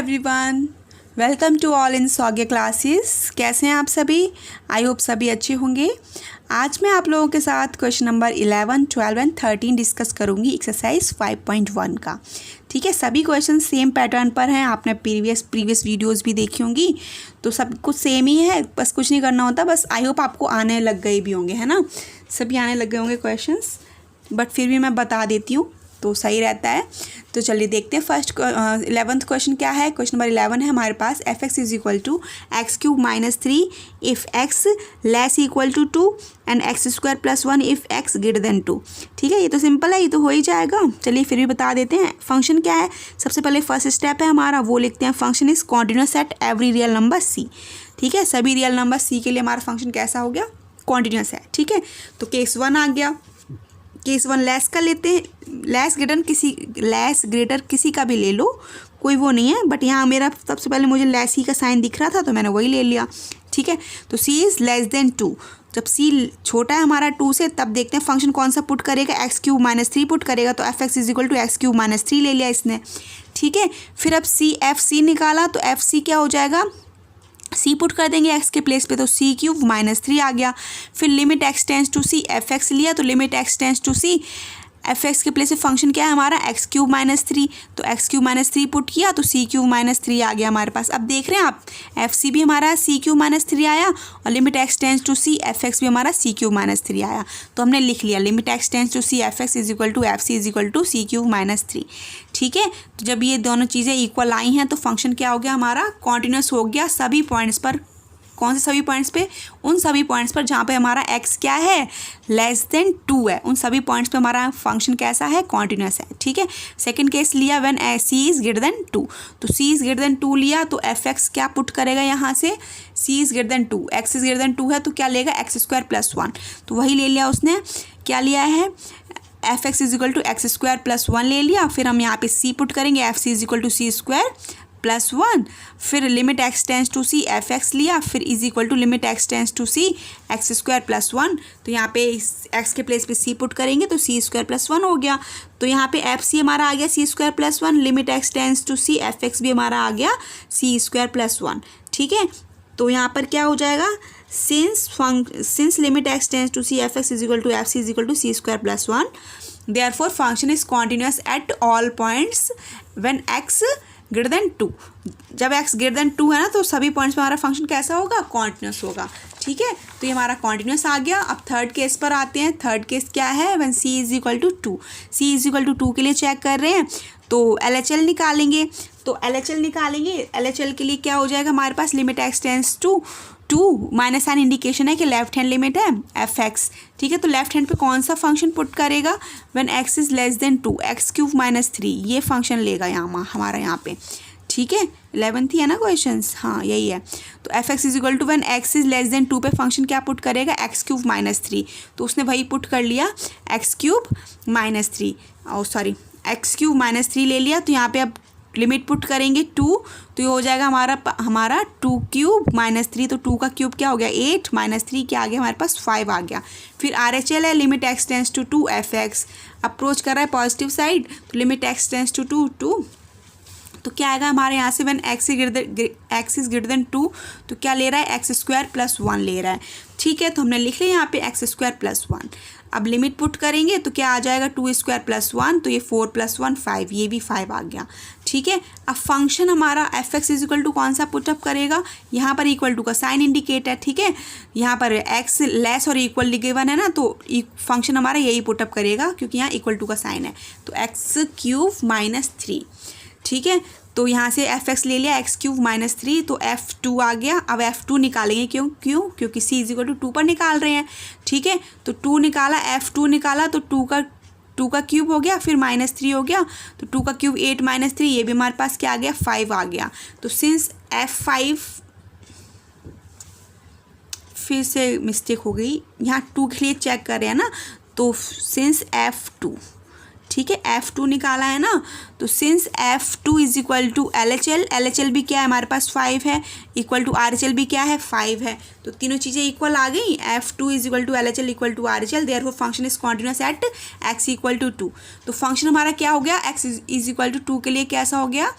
Everyone, welcome to all in Saugya classes. कैसे हैं आप सभी? आई होप सभी अच्छे होंगे। आज मैं आप लोगों के साथ क्वेश्चन नंबर 11, 12 एंड 13 डिस्कस करूंगी एक्सरसाइज 5.1 का। ठीक है, सभी क्वेश्चन सेम पैटर्न पर हैं। आपने प्रीवियस वीडियोस भी देखी होंगी, तो सब कुछ सेम ही है, बस कुछ नहीं करना होता। बस आई होप आपको आने लग गए भी होंगे, है ना? सभी आने लग गए होंगे क्वेश्चंस, बट फिर भी मैं बता देती हूँ तो सही रहता है। तो चलिए देखते हैं फर्स्ट 11th क्वेश्चन क्या है। क्वेश्चन नंबर 11 है हमारे पास, f x is equal to x cube minus 3 if x less equal to 2 and x square plus 1 if x greater than 2। ठीक है, ये तो सिंपल है, ये तो हो ही जाएगा। चलिए फिर भी बता देते हैं फंक्शन क्या है। सबसे पहले फर्स्ट स्टेप है हमारा, वो लिखते हैं function is continuous at every real number c. ठीक है, सभी रियल नंबर सी के लिए हमारा फंक्शन कैसा हो गया? कॉन्टिन्यूस है। ठीक है, तो केस 1 आ गया। केस 1 लेस का लेते हैं, लेस ग्रेटर किसी का भी ले लो, कोई वो नहीं है, बट यहाँ मेरा सबसे पहले मुझे लेस ही का साइन दिख रहा था तो मैंने वही ले लिया। ठीक है, तो सी इज़ लेस देन 2। जब सी छोटा है हमारा 2 से, तब देखते हैं फंक्शन कौन सा पुट करेगा। एक्स क्यूब माइनस 3 पुट करेगा, तो f x is equal to x cube minus 3 ले लिया इसने। ठीक है, फिर अब सी एफ सी निकाला, तो एफ सी क्या हो जाएगा? सी पुट कर देंगे एक्स के प्लेस पे, तो सी क्यूब माइनस 3 आ गया। फिर limit x tends to c, f x लिया, तो limit x tends to c, f x के प्लेस पे फंक्शन क्या है हमारा? एक्स क्यूब माइनस 3, तो एक्स क्यूब माइनस 3 पुट किया, तो सी क्यूब माइनस 3 आ गया हमारे पास। अब देख रहे हैं आप, एफ सी भी हमारा सी क्यूब माइनस 3 आया, और limit x tends to c, f x भी हमारा सी क्यूब माइनस 3 आया। तो हमने लिख लिया limit x tends to c, f x is equal to f c is equal to c cube minus 3। ठीक है, तो जब ये दोनों चीज़ें इक्वल आई हैं तो फंक्शन क्या हो गया हमारा? कॉन्टिन्यूस हो गया सभी पॉइंट्स पर। कौन से सभी पॉइंट्स पे? उन सभी पॉइंट्स पर जहाँ पे हमारा x क्या है? लेस देन 2 है। उन सभी पॉइंट्स पे हमारा फंक्शन कैसा है? कॉन्टिन्यूस है। ठीक है, सेकंड केस लिया when c is greater than 2, तो c इज ग्रेटर देन 2 लिया, तो एफ एक्स क्या पुट करेगा यहाँ से? c is greater than 2, x is greater than 2 है तो क्या लेगा? एक्स स्क्वायर प्लस 1, तो वही ले लिया उसने। क्या लिया है? F x is equal to x square plus 1 ले लिया। फिर हम यहाँ पे c पुट करेंगे, f c is equal to c square plus 1। फिर limit x tends to c, f x लिया, फिर is equal to limit x tends to c, x square plus 1। तो यहाँ पे एक्स के प्लेस पे सी पुट करेंगे, तो सी स्क्वायर प्लस 1 हो गया। तो यहाँ पे एफ सी हमारा आ गया c square plus 1, limit x tends to c, f x भी हमारा आ गया सी स्क्वायर प्लस 1। ठीक है, तो यहाँ पर क्या हो जाएगा? Since limit x tends to c, f x is equal to f c is equal to c square plus 1, therefore function is continuous at all points when x greater than 2। जब x greater than 2 है ना, तो सभी points में हमारा function कैसा होगा? Continuous होगा। ठीक है, तो ये हमारा कॉन्टिन्यूस आ गया। अब थर्ड केस पर आते हैं। थर्ड केस क्या है? When c is equal to 2। c is equal to 2 के लिए चेक कर रहे हैं, तो LHL निकालेंगे। तो LHL निकालेंगे, LHL के लिए क्या हो जाएगा हमारे पास? Limit x tends to 2, minus sign indication है कि लेफ्ट हैंड लिमिट है एफ एक्स। ठीक है, तो लेफ्ट हैंड पे कौन सा फंक्शन पुट करेगा? When x is less than 2, x cube minus 3, ये फंक्शन लेगा यहाँ हमारा यहाँ पे। ठीक है, 11th ही है ना क्वेश्चंस? हाँ, यही है। तो f x is equal to when x is less than 2 पे फंक्शन क्या पुट करेगा? एक्स क्यूब माइनस 3, तो उसने वही पुट कर लिया x cube minus 3, x cube minus 3 ले लिया। तो यहाँ पे अब लिमिट पुट करेंगे 2, तो ये हो जाएगा हमारा 2 क्यूब माइनस 3, तो 2 का क्यूब क्या हो गया? 8 माइनस 3 क्या आ गया हमारे पास? 5 आ गया। फिर RHL है, limit x tends to 2, f x approach कर रहा है पॉजिटिव साइड, तो लिमिट एक्स टेंस टू 2, तो क्या आएगा हमारे यहाँ से? When x is greater than 2, तो क्या ले रहा है? एक्स स्क्वायर प्लस 1 ले रहा है। ठीक है, तो हमने लिख लिया यहाँ पे एक्स स्क्वायर प्लस 1। अब लिमिट पुट करेंगे तो क्या आ जाएगा? 2 स्क्वायर प्लस 1, तो ये 4 प्लस 1 5, ये भी 5 आ गया। ठीक है, अब फंक्शन हमारा f x is equal to कौन सा पुटअप करेगा? यहाँ पर इक्वल टू का साइन इंडिकेट है। ठीक है, यहाँ पर एक्स लेस और इक्वल गिवन है ना, तो फंक्शन हमारा यही पुटअप करेगा क्योंकि यहाँ इक्वल टू का साइन है, तो एक्स क्यूब माइनस 3। ठीक है, तो यहाँ से एफ एक्स ले लिया एक्स क्यूब माइनस 3, तो F2 आ गया। अब F2 निकालेंगे, क्योंकि C इज इक्वल टू 2 पर निकाल रहे हैं। ठीक है, तो 2 निकाला, F2 निकाला, तो 2 का क्यूब हो गया, फिर माइनस 3 हो गया, तो 2 का क्यूब 8 माइनस 3, ये भी हमारे पास क्या आ गया? 5 आ गया। तो सिंस F5, फिर से मिस्टेक हो गई, यहाँ 2 के लिए चेक कर रहे हैं ना, तो सिंस F2, ठीक है, F2 निकाला है ना, तो since F2 is equal to LHL भी क्या है हमारे पास? 5 है, इक्वल टू RHL भी क्या है? 5 है, तो तीनों चीज़ें इक्वल आ गई। F2 is equal to LHL equal to RHL, therefore function is continuous at x equal to 2। तो फंक्शन हमारा क्या हो गया? x इज इक्वल टू 2 के लिए कैसा हो गया?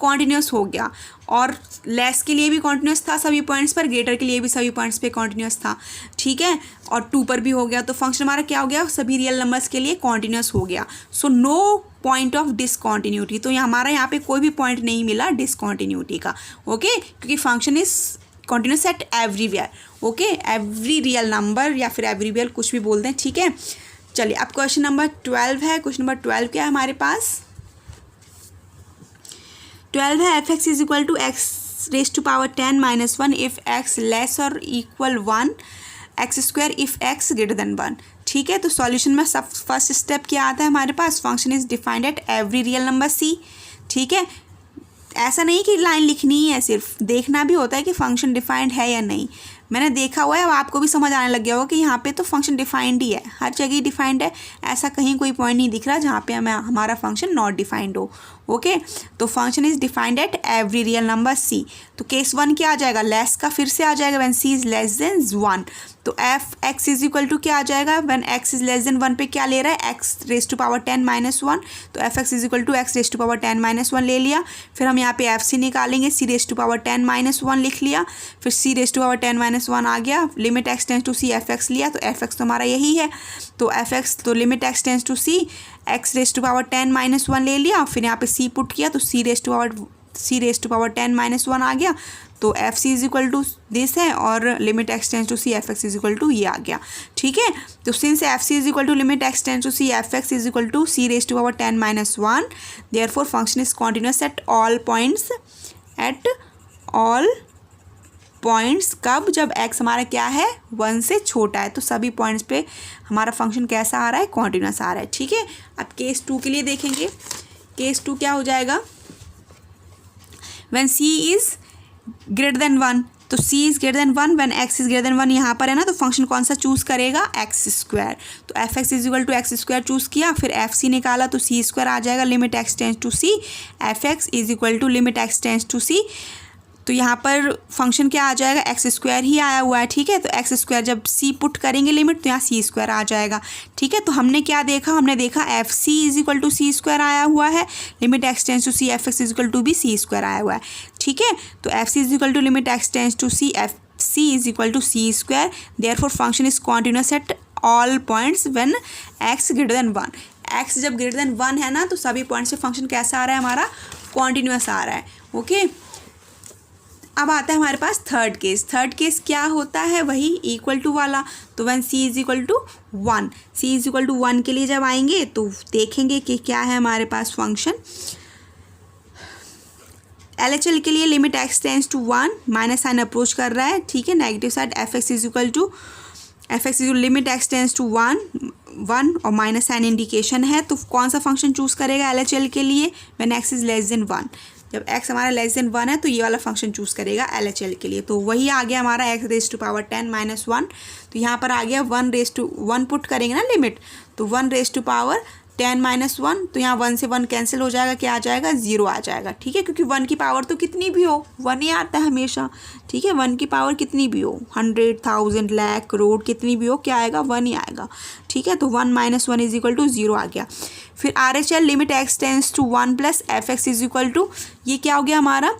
कॉन्टिन्यूस हो गया, और लेस के लिए भी कॉन्टिन्यूस था सभी पॉइंट्स पर, ग्रेटर के लिए भी सभी पॉइंट्स पे कॉन्टिन्यूस था, ठीक है, और 2 पर भी हो गया। तो फंक्शन हमारा क्या हो गया, सभी रियल नंबर्स के लिए कॉन्टिन्यूस हो गया। So no point of discontinuity, तो हमारा यहाँ पे कोई भी पॉइंट नहीं मिला डिसकॉन्टिन्यूटी का, ओके, क्योंकि function is continuous eight everywhere, okay, every real number या फिर एवरीवेयर कुछ भी बोल दें, ठीक है। चलिए अब क्वेश्चन नंबर 12 है। क्वेश्चन नंबर 12 क्या है हमारे पास, 12 है f x is equal to x raise to power 10 minus 1 if x less और इक्वल 1 x square if x greater than 1, ठीक है। तो सॉल्यूशन में सब फर्स्ट स्टेप क्या आता है हमारे पास, function is defined at every real number c, ठीक है। ऐसा नहीं कि लाइन लिखनी ही है, सिर्फ देखना भी होता है कि फंक्शन डिफाइंड है या नहीं। मैंने देखा हुआ है, अब आपको भी समझ आने लग गया होगा कि यहाँ पे तो फंक्शन डिफाइंड ही है, हर जगह डिफाइंड है, ऐसा कहीं कोई पॉइंट नहीं दिख रहा जहाँ पे हमें हमारा फंक्शन नॉट डिफाइंड हो, ओके। तो function is defined at every real number c. तो केस 1 क्या आ जाएगा, लेस का फिर से आ जाएगा, when c is less than 1। तो f x is equal to क्या आ जाएगा, when x is less than 1 पे क्या ले रहा है, x raise to power 10 minus 1, तो f x is equal to x raise to power 10 minus 1 ले लिया। फिर हम यहाँ पे एफ सी निकालेंगे, c raise to power 10 minus 1 लिख लिया, फिर c raise to power 10 minus 1 आ गया, limit x tends to c f x लिया, तो एफ एक्स तो हमारा यही है, तो एफ एक्स तो limit x tends to c x raise to power 10 minus 1 ले लिया, फिर यहाँ पे सी पुट किया, तो c raise to power 10 minus 1 आ गया, तो f c is equal to this है, और limit x tends to c f x is equal to ये आ गया, ठीक है। तो since f c is equal to limit x tends to c f x is equal to c raise to power 10 minus 1, therefore function is continuous at all points, at all points कब, जब x हमारा क्या है 1 से छोटा है, तो सभी पॉइंट्स पे हमारा फंक्शन कैसा आ रहा है, कॉन्टिन्यूस आ रहा है, ठीक है। अब केस 2 के लिए देखेंगे, केस 2 क्या हो जाएगा, when c is greater than 1, तो c is greater than 1, when x is greater than 1 यहाँ पर है ना, तो फंक्शन कौन सा चूज़ करेगा, एक्स स्क्वायर, तो f x is equal to x square choose किया, फिर एफ सी निकाला तो सी स्क्वायर आ जाएगा, limit x tends to c f x is equal to limit x tends to c, तो यहाँ पर फंक्शन क्या आ जाएगा, एक्स स्क्वायर ही आया हुआ है, ठीक है। तो एक्स स्क्वायर जब सी पुट करेंगे लिमिट, तो यहाँ सी स्क्वायर आ जाएगा, ठीक है। तो हमने क्या देखा, हमने देखा f c is equal to c square आया हुआ है, limit x tends to c f x is equal to भी सी स्क्वायर आया हुआ है, ठीक है। तो f c is equal to limit x tends to c f c is equal to c square, therefore function is continuous at all points when x greater than 1। X जब greater than 1 है ना, तो सभी points से function कैसा आ रहा है हमारा, कॉन्टिन्यूस आ रहा है, ओके। अब आता है हमारे पास थर्ड केस। थर्ड केस क्या होता है, वही इक्वल टू वाला, तो when c is equal to 1, c is equal to 1 के लिए जब आएंगे तो देखेंगे कि क्या है हमारे पास फंक्शन। LHL के लिए limit x tends to 1, minus sign approach कर रहा है, ठीक है, negative side f x is equal to limit x tends to 1 और माइनस साइन इंडिकेशन है, तो कौन सा फंक्शन चूज़ करेगा LHL के लिए, when x is less than 1, जब x हमारा लेस देन 1 है तो ये वाला फंक्शन चूज़ करेगा LHL के लिए। तो वही आ गया हमारा x raise to power 10 minus 1, तो यहाँ पर आ गया 1 रेज टू 1 पुट करेंगे ना लिमिट, तो 1 रेज टू पावर 10 माइनस 1, तो यहाँ 1 से 1 कैंसिल हो जाएगा, क्या आ जाएगा 0 आ जाएगा, ठीक है, क्योंकि 1 की पावर तो कितनी भी हो 1 ही आता है हमेशा, ठीक है, 1 की पावर कितनी भी हो 100, 1000, लाख, करोड़ कितनी भी हो, क्या आएगा 1 ही आएगा, ठीक है। तो 1 माइनस 1 इज इक्वल टू 0 आ गया। फिर RHL limit x tends to 1 plus f x is equal to, ये क्या हो गया हमारा,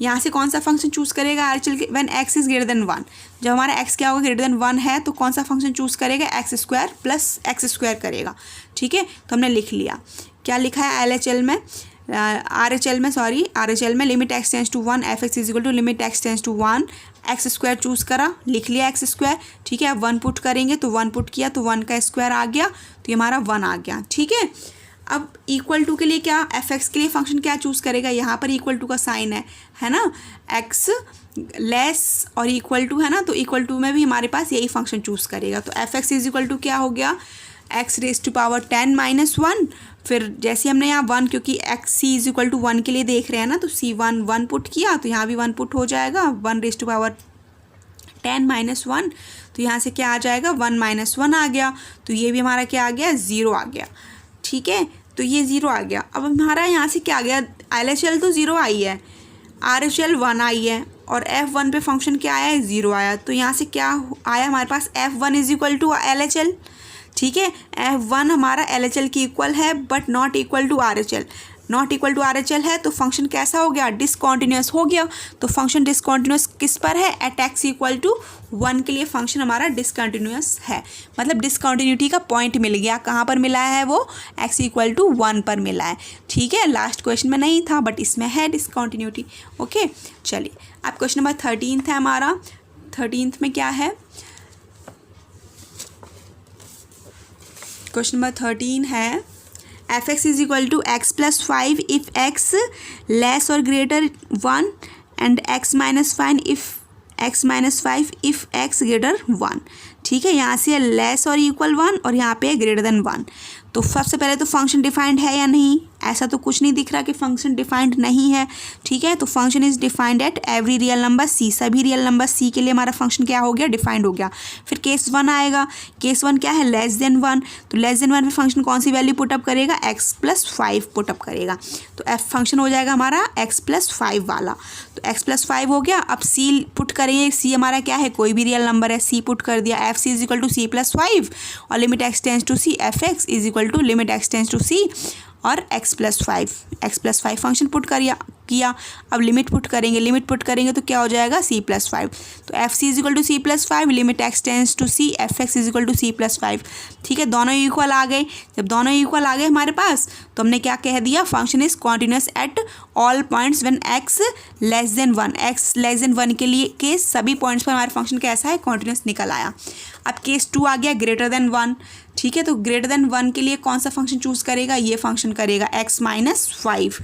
यहाँ से कौन सा फंक्शन चूज़ करेगा RHL के, when x is greater than 1, जब हमारा x क्या होगा ग्रेटर देन 1 है, तो कौन सा फंक्शन चूज़ करेगा, x square plus x square करेगा, ठीक है। तो हमने लिख लिया, क्या लिखा है RHL में limit x tends to 1 f x is equal to limit x tends to 1 x square choose करा, लिख लिया एक्स स्क्वायर, ठीक है। अब 1 पुट करेंगे तो 1 पुट किया तो 1 का स्क्वायर आ गया, तो ये हमारा 1 आ गया, ठीक है। अब इक्वल टू के लिए क्या, एफ एक्स के लिए फंक्शन क्या चूज़ करेगा, यहाँ पर इक्वल टू का साइन है ना, एक्स लेस और इक्वल टू है ना, तो इक्वल टू में भी हमारे पास यही फंक्शन चूज़ करेगा। तो f x is equal to क्या हो गया, x raise to power 10 minus 1, फिर जैसे हमने यहाँ 1, क्योंकि x c is equal to 1 के लिए देख रहे हैं ना, तो सी 1 पुट किया, तो यहाँ भी 1 पुट हो जाएगा, 1 रेज टू पावर 10 माइनस 1, तो यहाँ से क्या आ जाएगा 1 माइनस 1 आ गया, तो ये भी हमारा क्या आ गया 0 आ गया, ठीक है। तो ये 0 आ गया। अब हमारा यहाँ से क्या आ गया, LHL तो 0 आई है, RHL 1 आई है, और F1 पे फंक्शन क्या आया है 0 आया, तो यहाँ से क्या आया हमारे पास F1 is equal to LHL, ठीक है। F1 हमारा LHL की इक्वल है but not equal to RHL। Not equal to RHL है तो फंक्शन कैसा हो गया, डिसकॉन्टिन्यूस हो गया। तो फंक्शन डिसकॉन्टिन्यूस किस पर है, एट x इक्वल टू 1 के लिए फंक्शन हमारा डिसकंटिन्यूस है, मतलब डिसकंटिन्यूटी का पॉइंट मिल गया। कहाँ पर मिला है वो, x इक्वल टू 1 पर मिला है। ठीक है, लास्ट क्वेश्चन में नहीं था बट इसमें है डिसकंटिन्यूटी। ओके, चलिए अब क्वेश्चन नंबर 13 है हमारा। 13 में क्या है, क्वेश्चन नंबर 13 है f(x) is equal to x plus 5 if x less और greater 1 and x minus 5 if x greater 1। ठीक है, यहाँ से लेस और इक्वल 1 और यहाँ पे ग्रेटर देन 1। तो सबसे पहले तो फंक्शन डिफाइंड है या नहीं, ऐसा तो कुछ नहीं दिख रहा कि फंक्शन डिफाइंड नहीं है। ठीक है, तो function is defined at every real number c, सभी रियल नंबर c के लिए हमारा फंक्शन क्या हो गया, डिफाइंड हो गया। फिर केस 1 आएगा, केस 1 क्या है, लेस देन 1। तो लेस देन 1 में फंक्शन कौन सी वैल्यू पुटअप करेगा, x प्लस 5 पुटअप करेगा। तो f फंक्शन हो जाएगा हमारा x प्लस 5 वाला। तो x प्लस 5 हो गया। अब c पुट करेंगे, c हमारा क्या है, कोई भी रियल नंबर है, c पुट कर दिया, f c is equal to c plus 5 और limit x tends to c, f x is equal to limit x tends to c और x प्लस 5 फंक्शन पुट किया। अब लिमिट पुट करेंगे तो क्या हो जाएगा, c प्लस 5। तो f c is equal to c plus 5, limit x tends to c, f x is equal to c plus 5। ठीक है, दोनों इक्वल आ गए। जब दोनों इक्वल आ गए हमारे पास तो हमने क्या कह दिया, function is continuous at all points when x less than 1। x less than 1 के लिए केस सभी पॉइंट्स पर हमारा फंक्शन कैसा है, कॉन्टिन्यूस निकल आया। अब केस 2 आ गया, ग्रेटर देन 1। ठीक है, तो ग्रेटर देन 1 के लिए कौन सा फंक्शन चूज करेगा, ये फंक्शन करेगा x माइनस 5।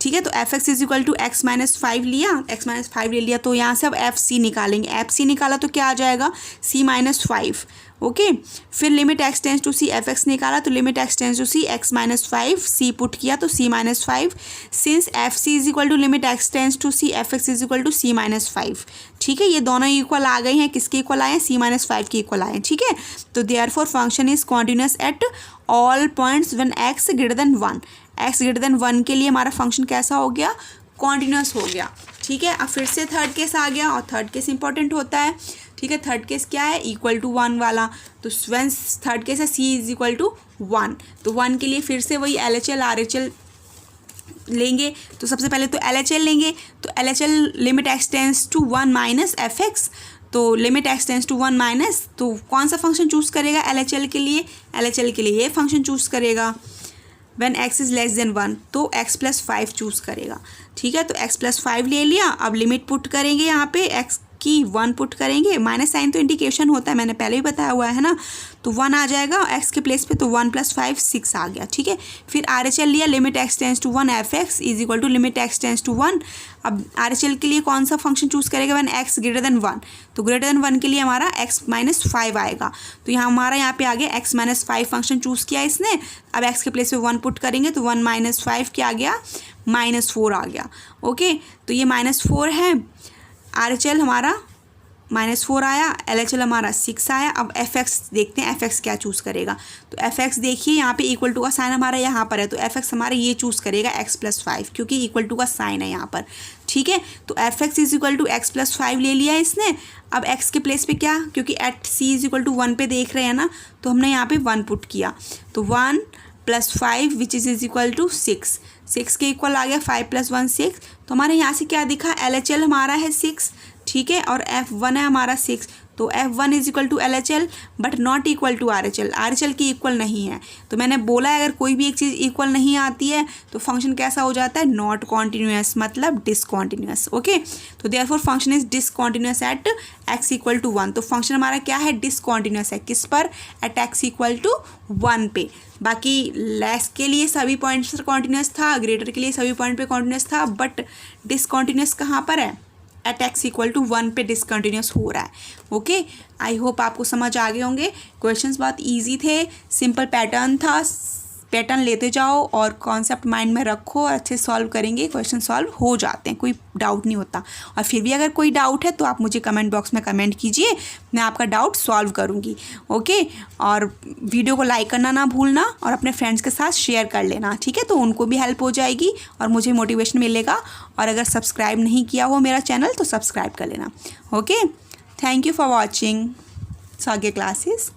ठीक है, तो f x is equal to x minus 5 लिया, x माइनस 5 ले लिया। तो यहाँ से अब एफ सी निकालेंगे, एफ सी निकाला तो क्या आ जाएगा, c माइनस 5। ओके, फिर limit x tends to c, f x निकाला तो limit x tends to c, x minus 5, c put किया तो c minus 5। Since f c is equal to limit x tends to c, f x is equal to c minus 5। ठीक है, ये दोनों equal आ गए हैं, किसके इक्वल आए हैं, c माइनस 5 के इक्वल आए हैं। ठीक है, तो therefore function is continuous at all points when x greater than 1। x greater than 1 के लिए हमारा फंक्शन कैसा हो गया, कॉन्टिन्यूस हो गया। ठीक है, अब फिर से थर्ड केस आ गया और थर्ड केस इंपॉर्टेंट होता है। ठीक है, थर्ड केस क्या है, इक्वल टू 1 वाला। तो व्हेन थर्ड केस है c इज इक्वल टू 1, तो 1 के लिए फिर से वही LHL RHL लेंगे। तो सबसे पहले तो LHL लेंगे, तो LHL limit x tends to 1 minus f x. तो limit x tends to 1 minus, तो कौन सा फंक्शन चूज़ करेगा LHL के लिए, LHL के लिए ये फंक्शन चूज़ करेगा। When x is less than 1 तो x प्लस 5 चूज़ करेगा। ठीक है, तो x प्लस 5 ले लिया। अब लिमिट पुट करेंगे, यहाँ पे x की 1 पुट करेंगे, माइनस साइन तो इंडिकेशन होता है, मैंने पहले भी बताया हुआ है ना। तो 1 आ जाएगा x के प्लेस पे, तो 1 प्लस 5 6 आ गया। ठीक है, फिर RHL लिया, limit x tends to 1, f x is equal to limit x tends to 1। अब RHL के लिए कौन सा फंक्शन चूज़ करेगा, व्हेन x ग्रेटर देन 1। तो ग्रेटर देन 1 के लिए हमारा x माइनस 5 आएगा। तो यहाँ पे आ गया x माइनस 5 फंक्शन चूज़ किया इसने। अब x के प्लेस पे 1 पुट करेंगे तो 1 माइनस 5 क्या आ गया, माइनस 4 आ गया। ओके, तो ये माइनस 4 है, RHL हमारा माइनस 4 आया, LHL हमारा 6 आया। अब एफ एक्स देखते हैं, एफ एक्स क्या चूज़ करेगा। तो एफ एक्स देखिए, यहाँ पे इक्वल टू का साइन हमारा यहाँ पर है, तो एफ एक्स हमारा ये चूज़ करेगा x प्लस 5, क्योंकि इक्वल टू का साइन है यहाँ पर। ठीक है, तो f x is equal to x plus 5 ले लिया इसने। अब x के प्लेस पे क्या, क्योंकि at c is equal to 1 पे देख रहे हैं ना, तो हमने यहाँ पे 1 पुट किया। तो 1 plus 5 which is equal to 6, 6 के इक्वल आ गया 5 प्लस 1 6। तो हमारे यहाँ से क्या दिखा, LHL हमारा है 6। ठीक है, और F1 है हमारा 6। तो F1 is equal to LHL but not equal to RHL, RHL की इक्वल नहीं है। तो मैंने बोला है अगर कोई भी एक चीज़ इक्वल नहीं आती है तो फंक्शन कैसा हो जाता है, नॉट कॉन्टिन्यूस, मतलब डिसकॉन्टिन्यूस। ओके, तो therefore function is discontinuous at x equal to 1। तो फंक्शन हमारा क्या है, डिसकॉन्टिन्यूस है, किस पर, एट x इक्वल टू 1 पे। बाकी लेस के लिए सभी पॉइंट्स पर कॉन्टिन्यूस था, ग्रेटर के लिए सभी पॉइंट पे कॉन्टिन्यूस था, बट डिसकॉन्टिन्यूस कहाँ पर है, एट x इक्वल टू 1 पे डिसकंटिन्यूस हो रहा है। ओके, आई होप आपको समझ आ गए होंगे। क्वेश्चंस बहुत इजी थे, सिंपल पैटर्न था, पैटर्न लेते जाओ और कॉन्सेप्ट माइंड में रखो और अच्छे सॉल्व करेंगे, क्वेश्चन सॉल्व हो जाते हैं, कोई डाउट नहीं होता। और फिर भी अगर कोई डाउट है तो आप मुझे कमेंट बॉक्स में कमेंट कीजिए, मैं आपका डाउट सॉल्व करूँगी। ओके, और वीडियो को लाइक करना ना भूलना और अपने फ्रेंड्स के साथ शेयर कर लेना। ठीक है, तो उनको भी हेल्प हो जाएगी और मुझे मोटिवेशन मिलेगा। और अगर सब्सक्राइब नहीं किया हो मेरा चैनल तो सब्सक्राइब कर लेना। Okay, thank you for watching Swagya classes.